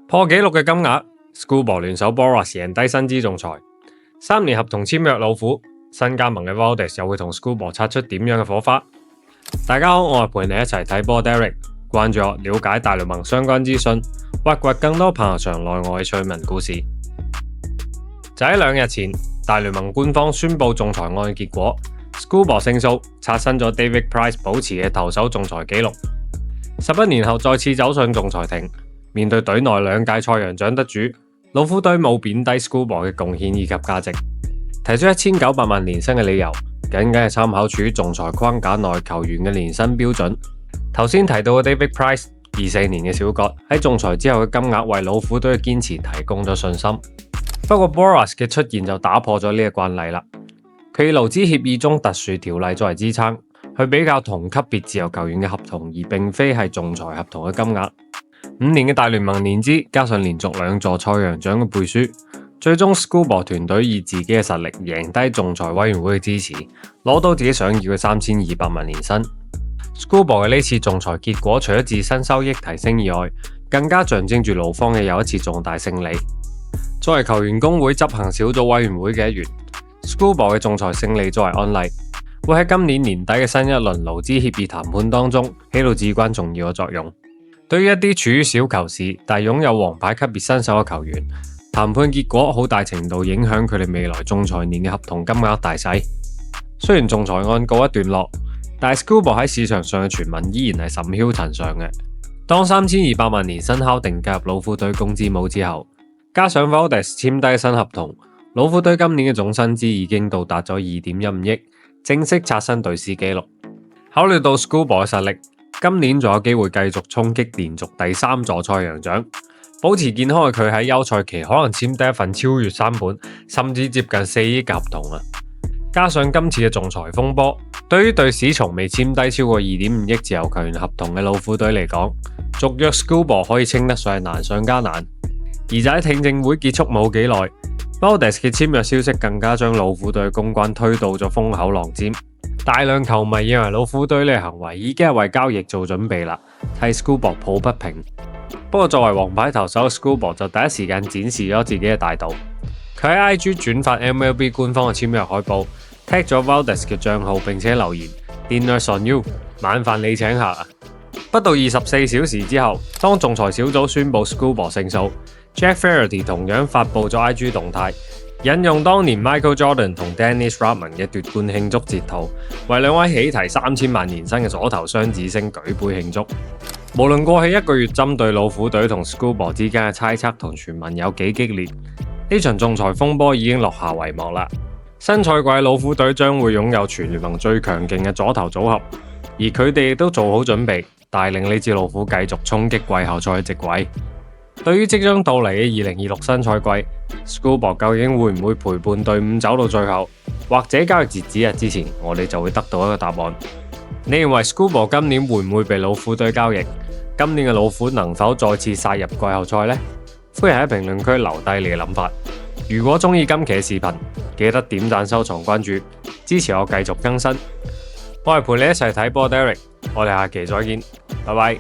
破紀錄嘅金額 ，Screwball 聯手 Boras 贏低薪資仲裁，3年合同簽約老虎，新加盟嘅 Valdez 又會同 Screwball 擦出點樣嘅火花？大家好，我係陪你一齊睇波 Derek， 關注我，了解大聯盟相關資訊，挖掘更多棒球場內外趣聞故事。就喺2日前，大聯盟官方宣布仲裁案嘅結果 ，Screwball 勝訴，刷新咗 David Price 保持嘅投手仲裁紀錄。11年後再次走上仲裁庭，面對隊內2屆賽揚獎得主，老虎隊冇貶低 Screwball 嘅貢獻以及價值，提出1900萬年薪嘅理由，僅係參考處仲裁框架內球員嘅年薪標準。頭先提到嘅 David Price 24年嘅小葛喺仲裁之後嘅金額為老虎隊嘅堅持提供咗信心。不過 Boras 嘅出現就打破咗呢個慣例啦。佢以勞資協議中特殊條例作為支撐，去比較同級別自由球員嘅合同，而並非係仲裁合同嘅金額。5年嘅大聯盟年資加上連續2座賽揚獎嘅背書，最終 Screwball 團隊以自己嘅實力贏低仲裁委員會嘅支持，攞到自己想要嘅3200萬年薪。Screwball 嘅呢次仲裁結果，除咗自身收益提升以外，更加象徵住勞方嘅又一次重大勝利。作為球員工會執行小組委員會嘅一員 ，Screwball 嘅仲裁勝利作為案例，會喺今年年底嘅新一輪勞資協議談判當中起到至關重要嘅作用。對於一啲處於小球市但擁有王牌級別身手嘅球員，談判結果好大程度影響佢哋未來仲裁年嘅合同金額大細。雖然仲裁案告一段落，但係 Screwball 喺市場上嘅傳聞依然係甚囂塵上嘅。當3200萬年薪敲定加入老虎隊工資帽之後，加上 Valdez 簽低新合同，老虎隊今年嘅總薪資已經到達咗2.15億，正式刷新隊史紀錄。考慮到 Screwball 嘅實力，今年仲有機會繼續衝擊連續第3座賽揚獎。保持健康嘅佢喺休賽期可能簽低一份超越3本，甚至接近4億嘅合同啊！加上今次嘅仲裁風波，對於隊史從未簽低超過2.5億自由球員合同嘅老虎隊嚟講，續約 Screwball 可以稱得上係難上加難。而就喺聽證會結束冇幾耐 ，Valdez 嘅簽約消息更加將老虎隊嘅公關推到咗風口浪尖。大量球迷認為老虎隊呢個行為已經係為交易做準備啦，替 Screwball 抱不平。不過作為王牌投手 Screwball 就第一時間展示咗自己嘅大度。佢喺 IG 轉發 MLB 官方嘅簽約海報 ，tag 咗 Valdez 嘅賬號，並且留言 Dinner's on you， 晚飯你請客啊！不到24小時之後，當仲裁小組宣布 Screwball 勝訴。Jack Flaherty 同樣發布咗 IG 動態，引用當年 Michael Jordan 同 Dennis Rodman 嘅奪冠慶祝截圖，為2位起提3000萬年薪嘅左投雙子星舉杯慶祝。無論過去1個月針對老虎隊同 Screwball 之間嘅猜測同傳聞有幾激烈，呢場仲裁風波已經落下帷幕啦。新賽季老虎隊將會擁有全聯盟最強勁嘅左投組合，而佢哋亦都做好準備，帶領呢支老虎繼續衝擊季後賽嘅席位。對於即將到嚟嘅2026新賽季 ，Screwball 究竟會唔會陪伴隊伍走到最後，或者交易截止日之前，我哋就會得到一個答案。你認為 Screwball 今年會唔會被老虎隊交易？今年嘅老虎能否再次殺入季後賽呢？歡迎喺評論區留低你嘅諗法。如果中意今期嘅視頻，記得點讚、收藏、關注，支持我繼續更新。我係陪你一齊睇波 Derek，我哋下期再見，拜拜。